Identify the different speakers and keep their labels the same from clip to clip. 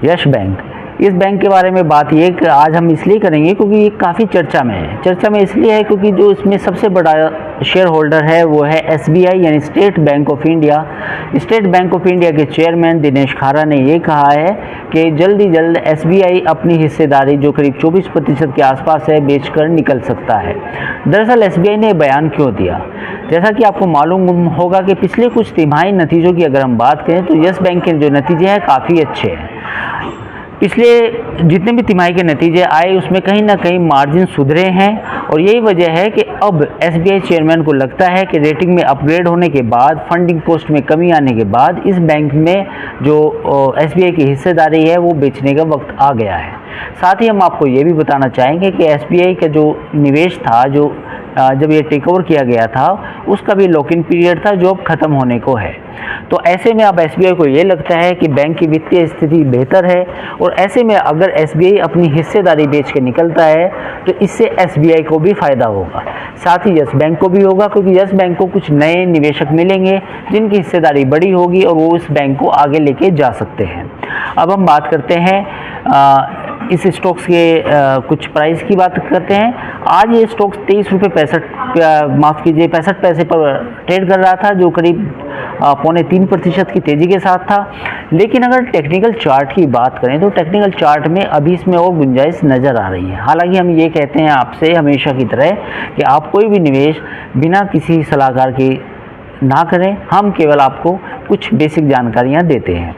Speaker 1: Yes bank. इस bank के बारे में बात ये कि आज हम इसलिए करेंगे क्योंकि ये काफ़ी चर्चा में है। चर्चा में इसलिए है क्योंकि जो इसमें सबसे बड़ा शेयर होल्डर है वो है SBI यानी state bank of India. State bank of India के चेयरमैन दिनेश खारा ने ये कहा है कि जल्द ही जल्द SBI अपनी हिस्सेदारी जो करीब 24% के आसपास है बेचकर निकल सकता है। दरअसल SBI ने बयान क्यों दिया? जैसा कि आपको मालूम होगा कि पिछले कुछ तिमाही नतीजों की अगर हम बात करें तो यस बैंक के जो नतीजे हैं काफ़ी अच्छे हैं। पिछले जितने भी तिमाही के नतीजे आए उसमें कहीं ना कहीं मार्जिन सुधरे हैं और यही वजह है कि अब SBI चेयरमैन को लगता है कि रेटिंग में अपग्रेड होने के बाद, फंडिंग कॉस्ट में कमी आने के बाद इस बैंक में जो SBI की हिस्सेदारी है वो बेचने का वक्त आ गया है। साथ ही हम आपको ये भी बताना चाहेंगे कि SBI का जो निवेश था, जो जब ये टेक ओवर किया गया था उसका भी लॉक इन पीरियड था जो अब ख़त्म होने को है। तो ऐसे में अब SBI को ये लगता है कि बैंक की वित्तीय स्थिति बेहतर है और ऐसे में अगर SBI अपनी हिस्सेदारी बेच के निकलता है तो इससे SBI को भी फ़ायदा होगा, साथ ही यस बैंक को भी होगा क्योंकि यस बैंक को कुछ नए निवेशक मिलेंगे जिनकी हिस्सेदारी बड़ी होगी और वो इस बैंक को आगे लेके जा सकते हैं। अब हम बात करते हैं इस स्टॉक्स के कुछ प्राइस की बात करते हैं। आज ये स्टॉक्स 23 रुपये 65 पैसे पर ट्रेड कर रहा था जो करीब 2.25% की तेज़ी के साथ था। लेकिन अगर टेक्निकल चार्ट की बात करें तो टेक्निकल चार्ट में अभी इसमें और गुंजाइश नज़र आ रही है। हालांकि हम ये कहते हैं आपसे हमेशा की तरह कि आप कोई भी निवेश बिना किसी सलाहकार के ना करें, हम केवल आपको कुछ बेसिक जानकारियाँ देते हैं।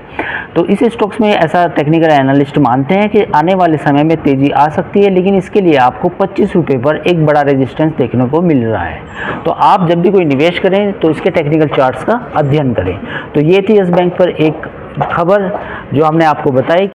Speaker 1: तो इस स्टॉक्स में ऐसा टेक्निकल एनालिस्ट मानते हैं कि आने वाले समय में तेज़ी आ सकती है, लेकिन इसके लिए आपको 25 रुपये पर एक बड़ा रेजिस्टेंस देखने को मिल रहा है। तो आप जब भी कोई निवेश करें तो इसके टेक्निकल चार्ट्स का अध्ययन करें। तो ये थी यस बैंक पर एक खबर जो हमने आपको बताई।